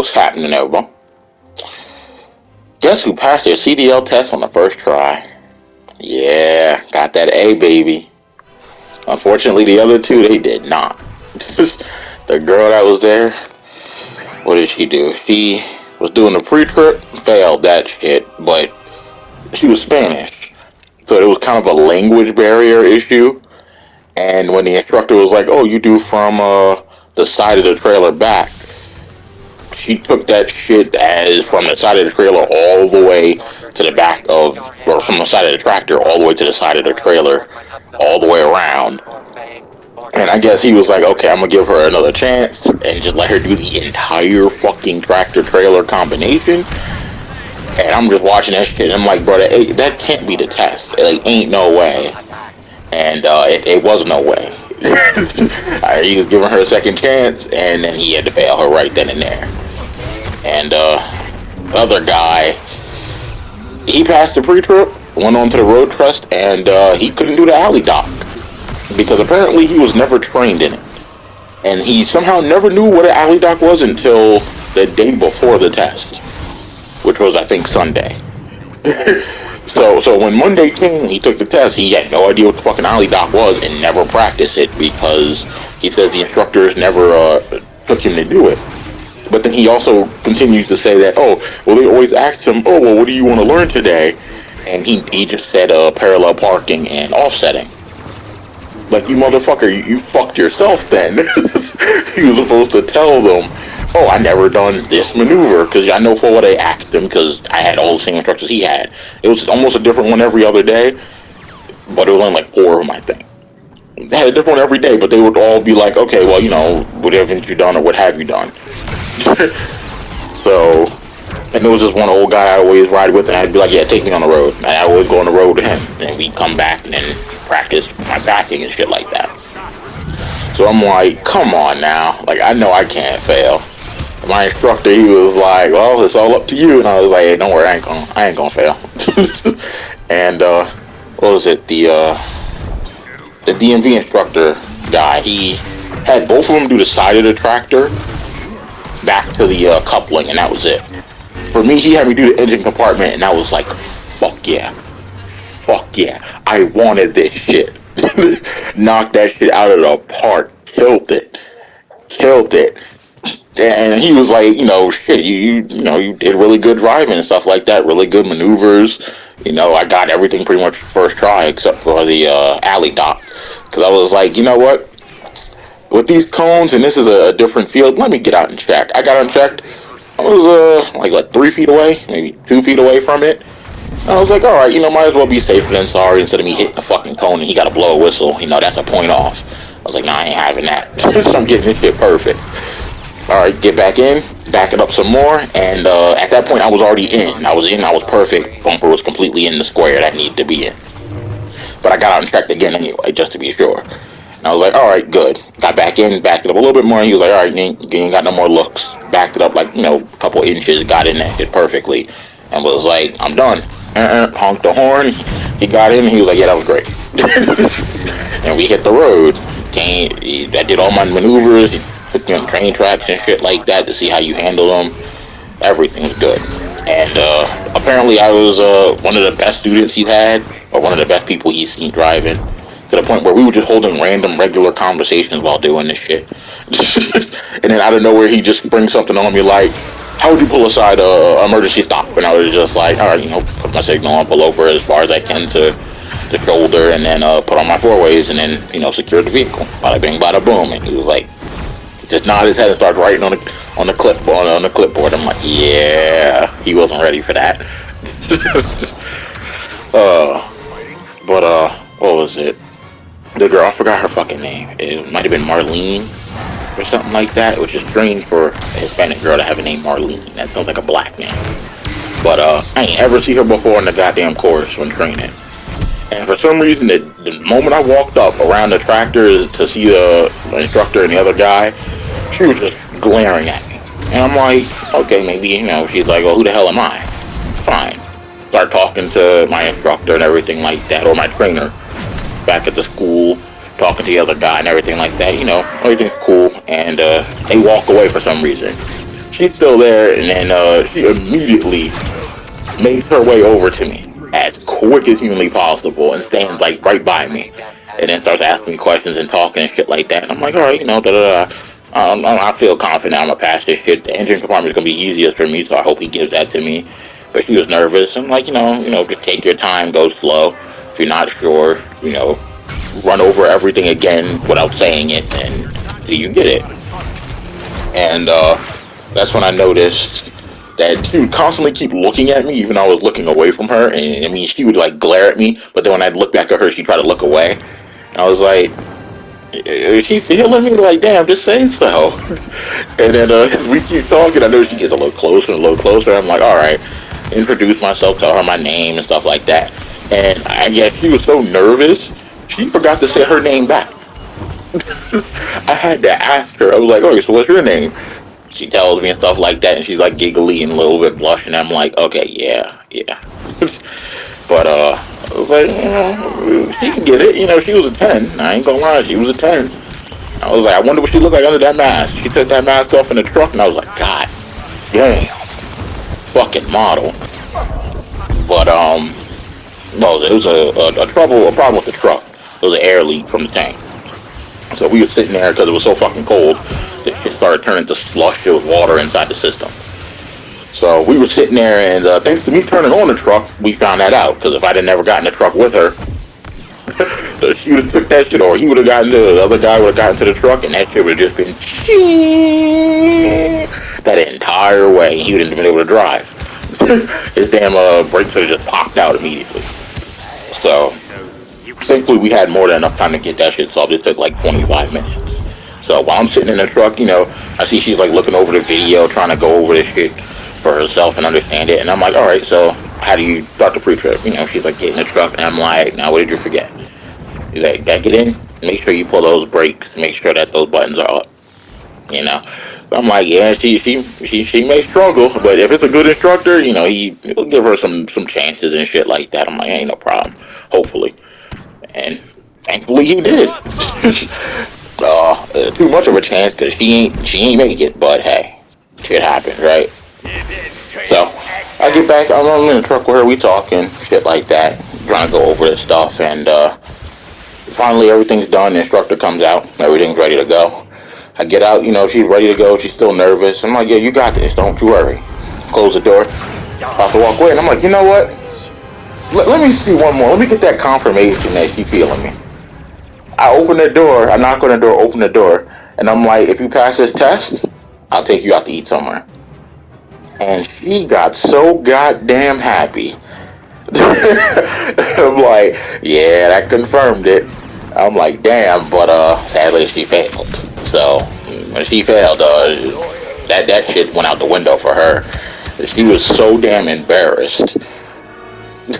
what's happening, everyone? Guess who passed their CDL test on the first try? Yeah, got that A, baby. Unfortunately, the other two, they did not. The girl that was there, what did she do? She was doing a pre-trip, failed that shit, but she was Spanish. So it was kind of a language barrier issue. And when the instructor was like, oh, you do from the side of the trailer back, she took that shit as from the side of the trailer all the way to the back of, or from the side of the tractor all the way to the side of the trailer, all the way around. And I guess he was like, okay, I'm gonna give her another chance and just let her do the entire fucking tractor trailer combination. And I'm just watching that shit and I'm like, bro, that can't be the test. Like, ain't no way. And it was no way. He was giving her a second chance and then he had to fail her right then and there. And the other guy, he passed the pre-trip, went on to the road trust, and he couldn't do the alley dock because apparently he was never trained in it. And he somehow never knew what an alley dock was until the day before the test, which was, I think, Sunday. So when Monday came, he took the test, he had no idea what the fucking alley dock was and never practiced it because he says the instructors never took him to do it. But then he also continues to say that, oh, well, they always asked him, oh, well, what do you want to learn today? And he just said parallel parking and offsetting. Like, you motherfucker, you fucked yourself then. He was supposed to tell them, oh, I never done this maneuver, because I know for what they asked him, because I had all the same instructors he had. It was almost a different one every other day, but it was only like 4 of them, I think. They had a different one every day, but they would all be like, okay, well, you know, what haven't you done or what have you done? So, and there was this one old guy I always ride with, and I'd be like, yeah, take me on the road. And I always go on the road with him, and we'd come back and then practice my backing and shit like that. So I'm like, come on now, like, I know I can't fail. My instructor, he was like, well, it's all up to you. And I was like, hey, don't worry, I ain't gonna fail. And what was it, the DMV instructor guy, he had both of them do the side of the tractor back to the coupling, and that was it. For me, he had me do the engine compartment, and I was like, fuck yeah, I wanted this shit. Knocked that shit out of the park, killed it. And he was like, you know, shit, you did really good driving and stuff like that, really good maneuvers. You know, I got everything pretty much first try except for the alley dock, because I was like, you know what? With these cones, and this is a different field, let me get out and check. I got unchecked. I was like 3 feet away, maybe 2 feet away from it. And I was like, all right, you know, might as well be safer than sorry. Instead of me hitting the fucking cone and he got to blow a whistle, you know, that's a point off. I was like, nah, I ain't having that. So I'm getting this shit perfect. All right, get back in, back it up some more, and at that point I was already in. I was perfect. Bumper was completely in the square that needed to be in. But I got out and checked again anyway, just to be sure. And I was like, all right, good. Got back in, backed it up a little bit more, and he was like, all right, you ain't got no more looks. Backed it up like, you know, a couple inches, got in that shit perfectly, and was like, I'm done. Honked the horn, he got in, and he was like, yeah, that was great. And we hit the road. I did all my maneuvers, put me on train tracks and shit like that to see how you handle them. Everything's good. And apparently I was one of the best students he's had, or one of the best people he's seen driving, to the point where we were just holding random regular conversations while doing this shit. And then out of nowhere he just brings something on me like, how would you pull aside a emergency stop? And I was just like, all right, you know, put my signal on, pull over as far as I can to the shoulder, and then put on my 4-ways, and then, you know, secure the vehicle. Bada bing, bada boom. And he was like, just nod his head and start writing on the clipboard. I'm like, yeah, he wasn't ready for that. But what was it? The girl, I forgot her fucking name. It might have been Marlene or something like that, which is strange for a Hispanic girl to have a name Marlene. That sounds like a black name. But I ain't ever seen her before in the goddamn course when training. And for some reason, the moment I walked up around the tractor to see the instructor and the other guy, she was just glaring at me. And I'm like, okay, maybe, you know, she's like, well, who the hell am I? Fine. Start talking to my instructor and everything like that, or my trainer back at the school, talking to the other guy and everything like that, you know, everything's cool. And they walk away for some reason. she's still there, and then she immediately makes her way over to me as quick as humanly possible and stands like right by me, and then starts asking me questions and talking and shit like that. And I'm like, all right, da da da. I feel confident I'm gonna pass this shit. The engine compartment is gonna be easiest for me, so I hope he gives that to me. But she was nervous. I'm like, just take your time, go slow. If you're not sure, run over everything again without saying it, and see you get it. And that's when I noticed that she would constantly keep looking at me, even though I was looking away from her. And I mean, she would like glare at me, but then when I'd look back at her, she'd try to look away. And I was like, is she feeling me? Like, damn, just say so. And then as we keep talking, I know she gets a little closer and a little closer. I'm like, all right, introduce myself, tell her my name and stuff like that. And I guess she was so nervous, she forgot to say her name back. I had to ask her. I was like, okay, so what's your name? She tells me and stuff like that, and she's like giggly and a little bit blushing. I'm like, okay, yeah, yeah. But I was like, she can get it. She was a 10. I ain't gonna lie, she was a 10. I was like, I wonder what she looked like under that mask. She took that mask off in the truck, and I was like, God damn, fucking model. But no, it was a problem with the truck. It was an air leak from the tank. So we were sitting there because it was so fucking cold. The shit started turning to slush. There was water inside the system. So we were sitting there, and thanks to me turning on the truck, we found that out. Because if I'd have never gotten the truck with her, she would have took that shit, or he would have gotten the other guy would have gotten to the truck, and that shit would have just been that entire way. He wouldn't have been able to drive. His damn brakes would have just popped out immediately. So thankfully we had more than enough time to get that shit solved. It took like 25 minutes. So while I'm sitting in the truck, I see she's like looking over the video, trying to go over this shit for herself and understand it. And I'm like, all right, so how do you start the pre-trip? She's like, get in the truck. And I'm like, now what did you forget? He's like, get in, make sure you pull those brakes, make sure that those buttons are up. I'm like, yeah, she may struggle, but if it's a good instructor, he'll give her some chances and shit like that. I'm like, ain't no problem, hopefully. And thankfully he did. Too much of a chance because she ain't make it, but hey, shit happens, right? So I get back, I'm in the truck with her, we talking, shit like that, trying to go over this stuff, and finally everything's done, the instructor comes out, everything's ready to go. I get out, she's ready to go, she's still nervous. I'm like, yeah, you got this, don't you worry. Close the door, about to walk away, and I'm like, you know what? Let me see one more. Let me get that confirmation that she's feeling me. I open the door, I knock on the door, open the door, and I'm like, if you pass this test, I'll take you out to eat somewhere. And she got so goddamn happy. I'm like, yeah, that confirmed it. I'm like, damn, but sadly she failed. So when she failed, that shit went out the window for her. She was so damn embarrassed.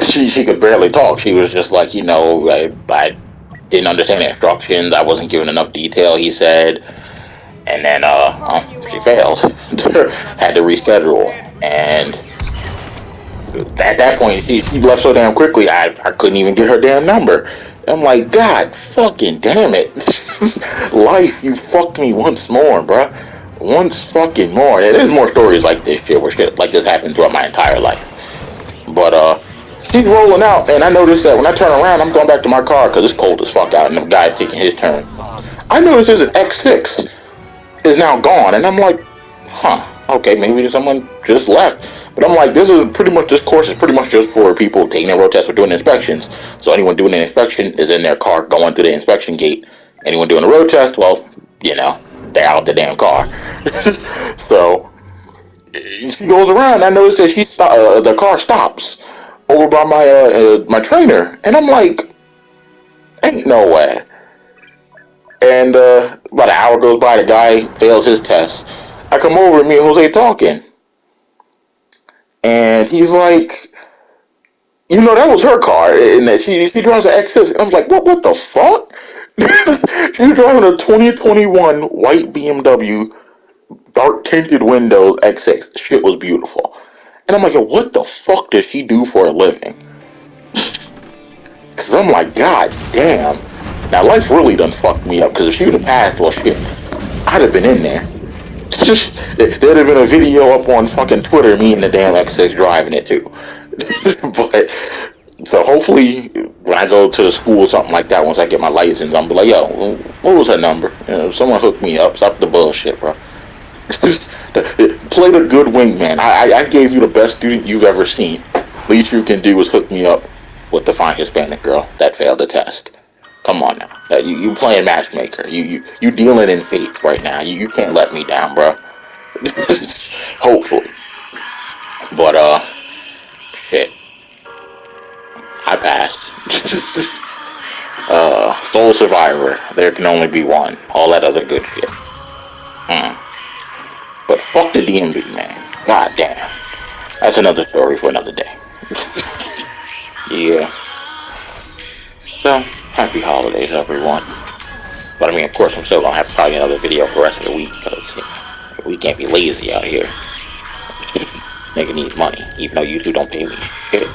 She could barely talk. She was just like, I didn't understand the instructions. I wasn't given enough detail, he said. And then she failed. Had to reschedule. And at that point, she left so damn quickly, I couldn't even get her damn number. I'm like, God fucking damn it. Life, you fucked me once more, bruh. Once fucking more. And there's more stories like this shit where shit like this happened throughout my entire life. But she's rolling out, and I noticed that when I turn around, I'm going back to my car because it's cold as fuck out, and the guy's taking his turn. I noticed there's an X6 is now gone, and I'm like, okay, maybe someone just left. But I'm like, this course is pretty much just for people taking their road tests or doing inspections. So anyone doing an inspection is in their car going through the inspection gate. Anyone doing a road test, well, they're out the damn car. So she goes around. I noticed that the car stops over by my trainer, and I'm like, ain't no way. And about an hour goes by, the guy fails his test. I come over and me and Jose talking. And he's like, that was her car, and that she drives an X6. I was like, what the fuck? She's driving a 2021 white BMW, dark tinted windows X6. Shit was beautiful. And I'm like, what the fuck does she do for a living? Because I'm like, God damn. Now, life really done fucked me up, because if she would have passed, well, shit, I'd have been in there. There'd have been a video up on fucking Twitter, me and the damn X6 driving it too. But so hopefully, when I go to the school or something like that, once I get my license, I'm be like, yo, what was her number? Someone hook me up. Stop the bullshit, bro. Play the good wingman. I gave you the best student you've ever seen. Least you can do is hook me up with the fine Hispanic girl that failed the test. Come on now. You playing matchmaker. You dealing in faith right now. You can't let me down, bro. Hopefully. But shit. I passed. Sole survivor. There can only be one. All that other good shit. Hmm. But fuck the DMV, man. God damn. That's another story for another day. Yeah. So, happy holidays, everyone. But I mean, of course, I'm still gonna have probably another video for the rest of the week because we can't be lazy out here. Nigga needs money, even though you two don't pay me shit.